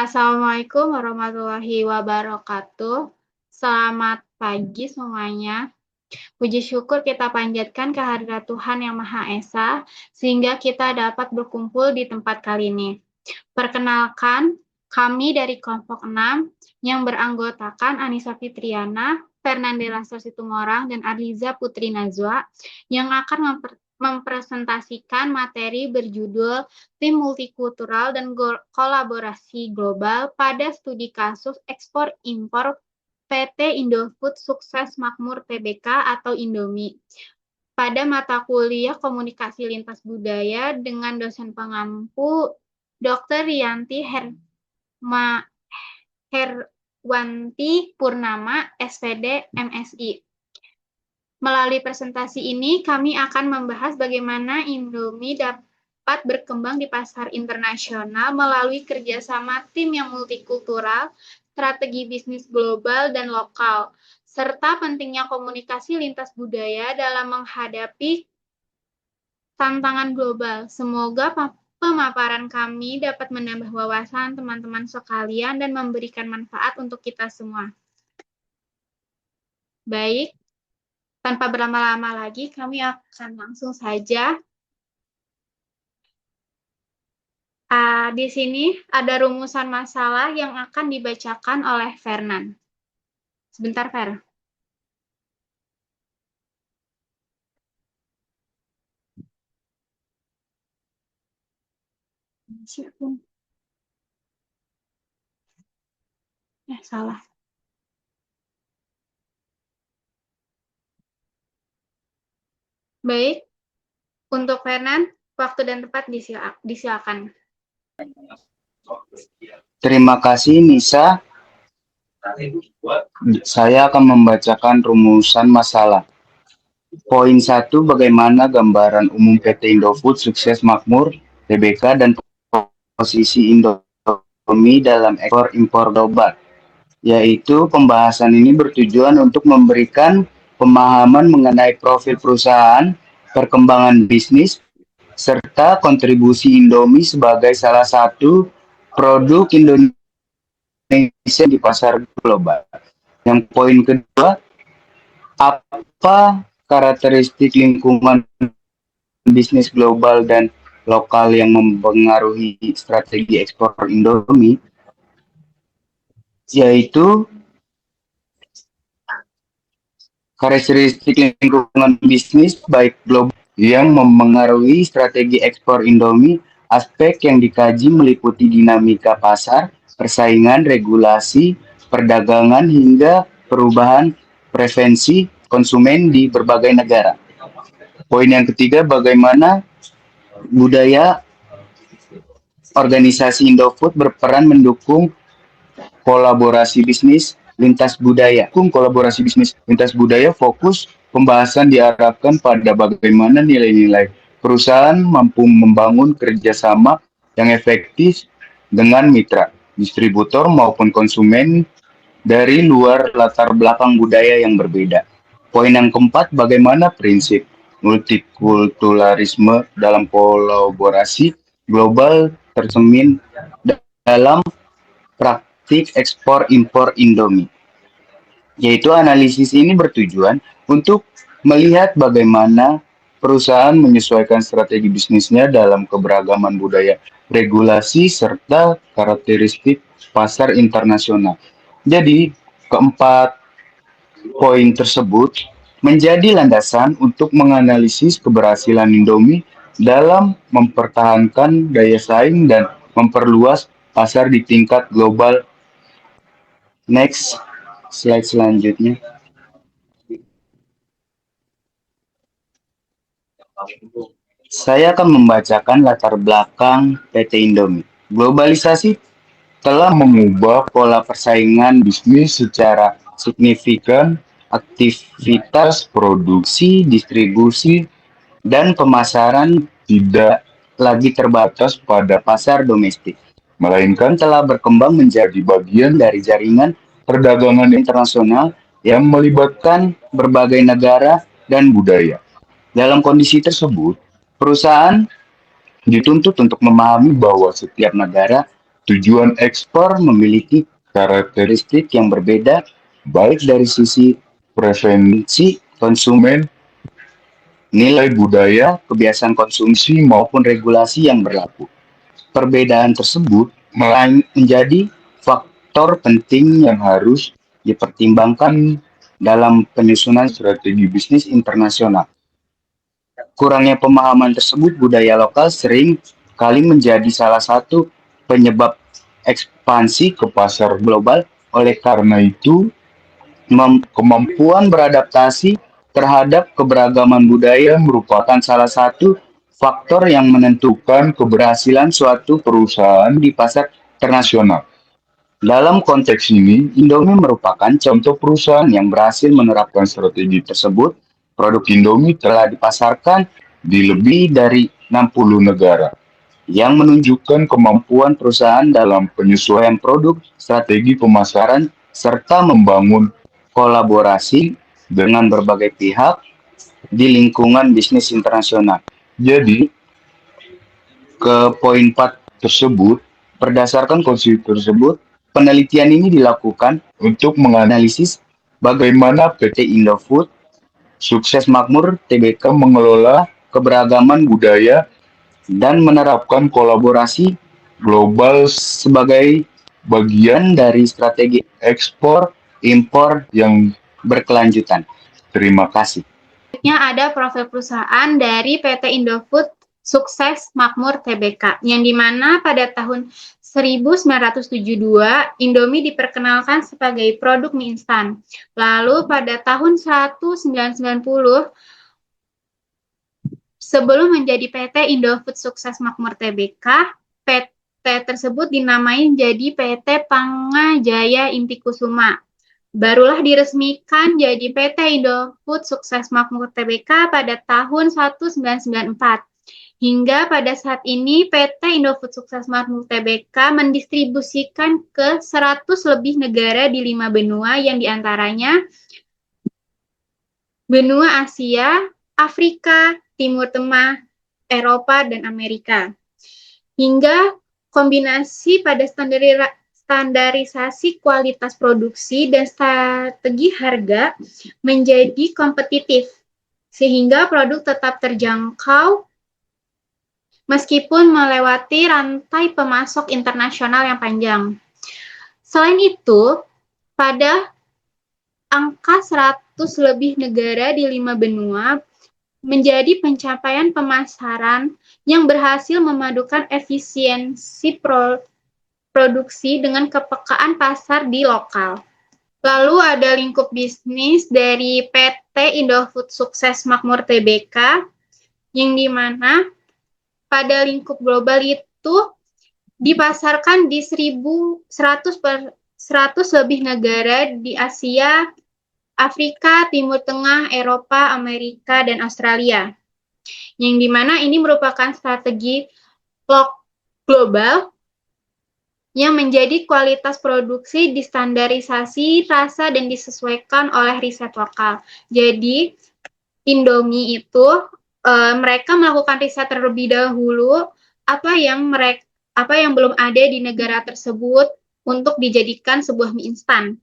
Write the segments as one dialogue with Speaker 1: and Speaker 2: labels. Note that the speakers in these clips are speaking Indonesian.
Speaker 1: Assalamualaikum warahmatullahi wabarakatuh. Selamat pagi semuanya. Puji syukur kita panjatkan kehadirat Tuhan Yang Maha Esa, sehingga kita dapat berkumpul di tempat kali ini. Perkenalkan, kami dari kelompok 6 yang beranggotakan Anissa Fitriana, Fernandela Situmorang, dan Arliza Putri Najwa yang akan mempresentasikan materi berjudul Tim Multikultural dan Kolaborasi Global pada Studi Kasus Ekspor-Impor PT Indofood Sukses Makmur Tbk atau Indomie pada mata kuliah Komunikasi Lintas Budaya dengan dosen pengampu Dr. Rianti Herwanti Purnama, SPD, MSI. Melalui presentasi ini, kami akan membahas bagaimana Indomie dapat berkembang di pasar internasional melalui kerjasama tim yang multikultural, strategi bisnis global dan lokal, serta pentingnya komunikasi lintas budaya dalam menghadapi tantangan global. Semoga pemaparan kami dapat menambah wawasan teman-teman sekalian dan memberikan manfaat untuk kita semua. Baik. Tanpa berlama-lama lagi, kami akan langsung saja. Di sini ada rumusan masalah yang akan dibacakan oleh Fernan. Sebentar, Fer. Salah. Baik, untuk Fernan, waktu dan tempat disilakan.
Speaker 2: Terima kasih, Nisa. Saya akan membacakan rumusan masalah. Poin 1, bagaimana gambaran umum PT Indofood Sukses Makmur Tbk dan posisi Indomie dalam ekspor-impor global. Yaitu pembahasan ini bertujuan untuk memberikan pemahaman mengenai profil perusahaan, perkembangan bisnis, serta kontribusi Indomie sebagai salah satu produk Indonesia di pasar global. Yang poin kedua, apa karakteristik lingkungan bisnis global dan lokal yang mempengaruhi strategi ekspor Indomie, yaitu karakteristik lingkungan bisnis baik global yang mempengaruhi strategi ekspor Indomie. Aspek yang dikaji meliputi dinamika pasar, persaingan, regulasi, perdagangan, hingga perubahan preferensi konsumen di berbagai negara. Poin yang ketiga, bagaimana budaya organisasi Indofood berperan mendukung kolaborasi bisnis lintas budaya. Kolaborasi bisnis lintas budaya, fokus pembahasan diarahkan pada bagaimana nilai-nilai perusahaan mampu membangun kerjasama yang efektif dengan mitra, distributor maupun konsumen dari luar latar belakang budaya yang berbeda. Poin yang keempat, bagaimana prinsip multikulturalisme dalam kolaborasi global tercermin dalam praktik ekspor-impor Indomie. Yaitu analisis ini bertujuan untuk melihat bagaimana perusahaan menyesuaikan strategi bisnisnya dalam keberagaman budaya, regulasi, serta karakteristik pasar internasional. Jadi, keempat poin tersebut menjadi landasan untuk menganalisis keberhasilan Indomie dalam mempertahankan daya saing dan memperluas pasar di tingkat global. Next, slide selanjutnya. Saya akan membacakan latar belakang PT Indomie. Globalisasi telah mengubah pola persaingan bisnis secara signifikan. Aktivitas produksi, distribusi, dan pemasaran tidak lagi terbatas pada pasar domestik, melainkan telah berkembang menjadi bagian dari jaringan perdagangan internasional yang melibatkan berbagai negara dan budaya. Dalam kondisi tersebut, perusahaan dituntut untuk memahami bahwa setiap negara Tujuan ekspor memiliki karakteristik yang berbeda, baik dari sisi preferensi konsumen, nilai budaya, kebiasaan konsumsi, maupun regulasi yang berlaku. Perbedaan tersebut menjadi faktor penting yang harus dipertimbangkan dalam penyusunan strategi bisnis internasional. Kurangnya pemahaman tersebut, budaya lokal sering kali menjadi salah satu penyebab ekspansi ke pasar global. Oleh karena itu, kemampuan beradaptasi terhadap keberagaman budaya merupakan salah satu faktor yang menentukan keberhasilan suatu perusahaan di pasar internasional. Dalam konteks ini, Indomie merupakan contoh perusahaan yang berhasil menerapkan strategi tersebut. Produk Indomie telah dipasarkan di lebih dari 60 negara, yang menunjukkan kemampuan perusahaan dalam penyesuaian produk, strategi pemasaran, serta membangun kolaborasi dengan berbagai pihak di lingkungan bisnis internasional. Jadi, ke poin 4 tersebut, berdasarkan konsep tersebut, penelitian ini dilakukan untuk menganalisis bagaimana PT Indofood Sukses Makmur Tbk mengelola keberagaman budaya dan menerapkan kolaborasi global sebagai bagian dari strategi ekspor impor yang berkelanjutan. Terima kasih.
Speaker 1: Selanjutnya ada profil perusahaan dari PT Indofood Sukses Makmur Tbk, yang dimana pada tahun 1972 Indomie diperkenalkan sebagai produk mie instan. Lalu pada tahun 1990 sebelum menjadi PT Indofood Sukses Makmur Tbk, PT tersebut dinamai jadi PT Pangajaya Inti Kusuma. Barulah diresmikan jadi PT Indofood Sukses Makmur Tbk pada tahun 1994. Hingga pada saat ini PT Indofood Sukses Makmur Tbk mendistribusikan ke 100 lebih negara di 5 benua, yang diantaranya benua Asia, Afrika, Timur Tengah, Eropa, dan Amerika. Hingga kombinasi pada standarisasi kualitas produksi dan strategi harga menjadi kompetitif, sehingga produk tetap terjangkau meskipun melewati rantai pemasok internasional yang panjang. Selain itu, pada angka 100 lebih negara di 5 benua menjadi pencapaian pemasaran yang berhasil memadukan efisiensi produksi dengan kepekaan pasar di lokal. Lalu ada lingkup bisnis dari PT Indofood Sukses Makmur Tbk, yang dimana pada lingkup global itu dipasarkan di 100 lebih negara di Asia, Afrika, Timur Tengah, Eropa, Amerika, dan Australia. Yang dimana ini merupakan strategi global yang menjadi kualitas produksi distandarisasi, rasa, dan disesuaikan oleh riset lokal. Jadi, Indomie itu mereka melakukan riset terlebih dahulu apa yang belum ada di negara tersebut untuk dijadikan sebuah mie instan.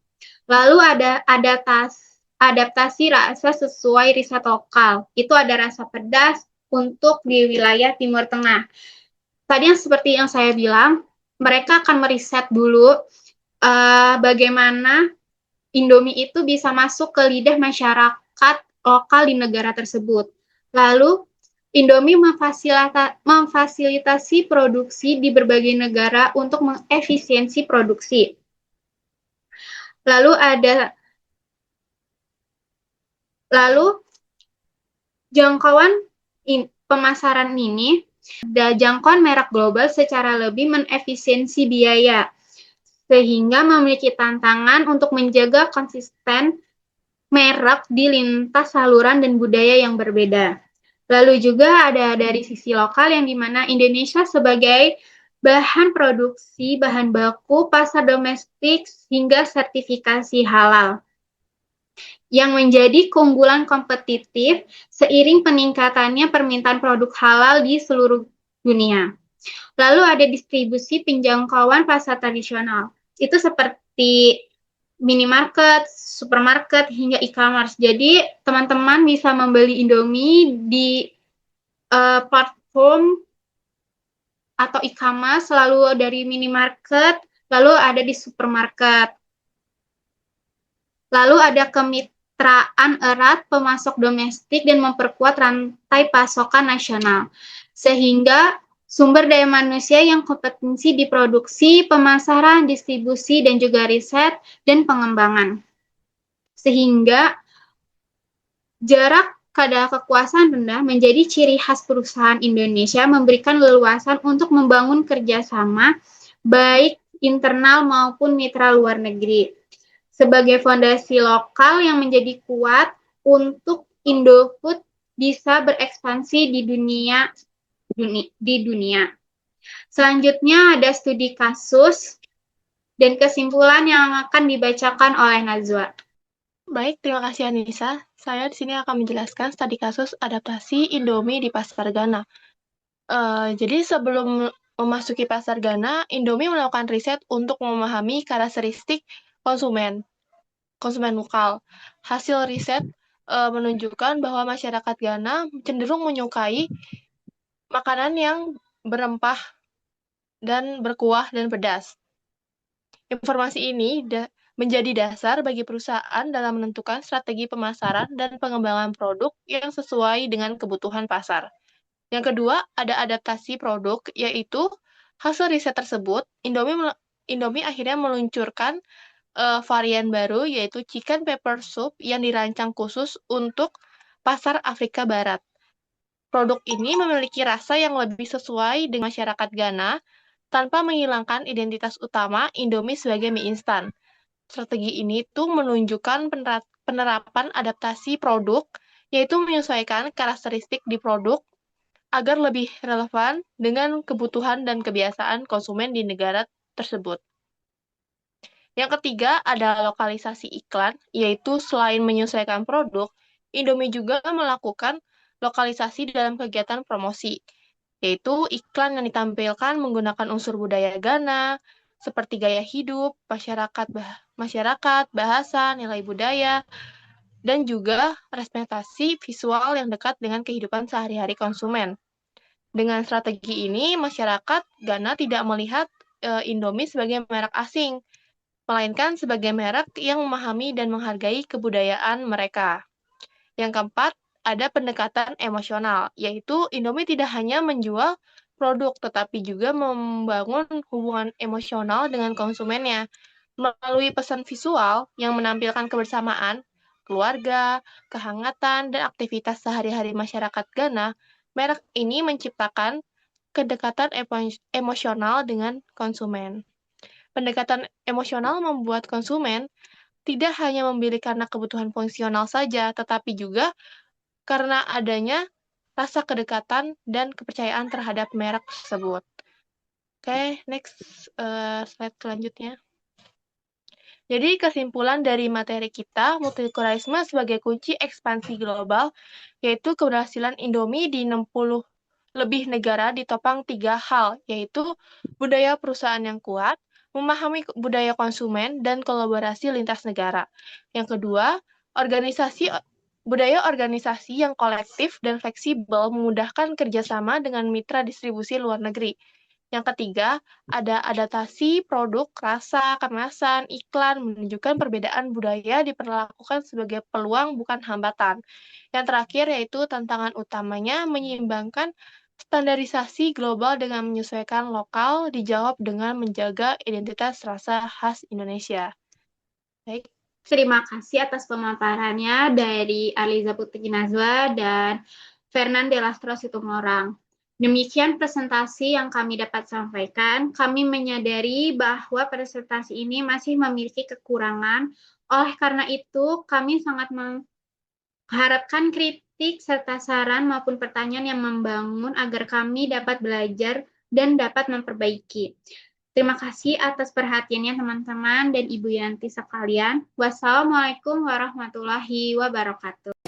Speaker 1: Lalu ada adaptasi rasa sesuai riset lokal. Itu ada rasa pedas untuk di wilayah Timur Tengah. Tadi yang seperti yang saya bilang, mereka akan meriset dulu bagaimana Indomie itu bisa masuk ke lidah masyarakat lokal di negara tersebut. Lalu, Indomie memfasilitasi produksi di berbagai negara untuk mengefisiensi produksi. Lalu jangkauan pemasaran ini, ada jangkauan merek global secara lebih mengefisiensi biaya, sehingga memiliki tantangan untuk menjaga konsisten merek di lintas saluran dan budaya yang berbeda. Lalu juga ada dari sisi lokal, yang dimana Indonesia sebagai bahan produksi, bahan baku, pasar domestik, hingga sertifikasi halal, yang menjadi keunggulan kompetitif seiring peningkatannya permintaan produk halal di seluruh dunia. Lalu ada distribusi penjangkauan pasar tradisional. Itu seperti minimarket, supermarket, hingga e-commerce. Jadi teman-teman bisa membeli Indomie di platform atau e-commerce, lalu dari minimarket, lalu ada di supermarket. Lalu ada kemitraan erat pemasok domestik dan memperkuat rantai pasokan nasional. Sehingga sumber daya manusia yang kompetensi di produksi, pemasaran, distribusi, dan juga riset dan pengembangan. Sehingga jarak pada kekuasaan rendah menjadi ciri khas perusahaan Indonesia, memberikan leluasan untuk membangun kerjasama baik internal maupun mitra luar negeri sebagai fondasi lokal yang menjadi kuat untuk Indofood bisa berekspansi di dunia. Selanjutnya ada studi kasus dan kesimpulan yang akan dibacakan oleh Najwa.
Speaker 3: Baik, terima kasih Anissa. Saya di sini akan menjelaskan studi kasus adaptasi Indomie di pasar Ghana. Jadi sebelum memasuki pasar Ghana, Indomie melakukan riset untuk memahami karakteristik konsumen lokal. Hasil riset menunjukkan bahwa masyarakat Ghana cenderung menyukai makanan yang berempah dan berkuah dan pedas. Informasi ini menjadi dasar bagi perusahaan dalam menentukan strategi pemasaran dan pengembangan produk yang sesuai dengan kebutuhan pasar. Yang kedua, ada adaptasi produk, yaitu hasil riset tersebut, Indomie akhirnya meluncurkan varian baru, yaitu chicken pepper soup yang dirancang khusus untuk pasar Afrika Barat. Produk ini memiliki rasa yang lebih sesuai dengan masyarakat Ghana, tanpa menghilangkan identitas utama Indomie sebagai mie instan. Strategi ini tuh menunjukkan penerapan adaptasi produk, yaitu menyesuaikan karakteristik di produk agar lebih relevan dengan kebutuhan dan kebiasaan konsumen di negara tersebut. Yang ketiga ada lokalisasi iklan, yaitu selain menyesuaikan produk, Indomie juga melakukan lokalisasi dalam kegiatan promosi, yaitu iklan yang ditampilkan menggunakan unsur budaya Ghana, seperti gaya hidup, masyarakat, bahasa, nilai budaya, dan juga representasi visual yang dekat dengan kehidupan sehari-hari konsumen. Dengan strategi ini, masyarakat Ghana tidak melihat Indomie sebagai merek asing, melainkan sebagai merek yang memahami dan menghargai kebudayaan mereka. Yang keempat, ada pendekatan emosional, yaitu Indomie tidak hanya menjual produk, tetapi juga membangun hubungan emosional dengan konsumennya. Melalui pesan visual yang menampilkan kebersamaan, keluarga, kehangatan, dan aktivitas sehari-hari masyarakat Ghana, merek ini menciptakan kedekatan emosional dengan konsumen. Pendekatan emosional membuat konsumen tidak hanya membeli karena kebutuhan fungsional saja, tetapi juga karena adanya rasa kedekatan dan kepercayaan terhadap merek tersebut. Oke, next slide selanjutnya. Jadi kesimpulan dari materi kita, multikulturalisme sebagai kunci ekspansi global, yaitu keberhasilan Indomie di 60 lebih negara ditopang 3 hal, yaitu budaya perusahaan yang kuat, memahami budaya konsumen, dan kolaborasi lintas negara. Yang kedua, budaya organisasi yang kolektif dan fleksibel memudahkan kerjasama dengan mitra distribusi luar negeri. Yang ketiga, ada adaptasi produk, rasa, kemasan, iklan, menunjukkan perbedaan budaya diperlakukan sebagai peluang bukan hambatan. Yang terakhir yaitu tantangan utamanya menyeimbangkan standarisasi global dengan menyesuaikan lokal, dijawab dengan menjaga identitas rasa khas Indonesia. Baik.
Speaker 1: Terima kasih atas pemaparannya dari Aliza Putri Nazwa dan Fernand de Lastro Situmorang. Demikian presentasi yang kami dapat sampaikan. Kami menyadari bahwa presentasi ini masih memiliki kekurangan. Oleh karena itu, kami sangat mengharapkan kritik serta saran maupun pertanyaan yang membangun agar kami dapat belajar dan dapat memperbaiki. Terima kasih atas perhatiannya teman-teman dan Ibu Yanti sekalian. Wassalamualaikum warahmatullahi wabarakatuh.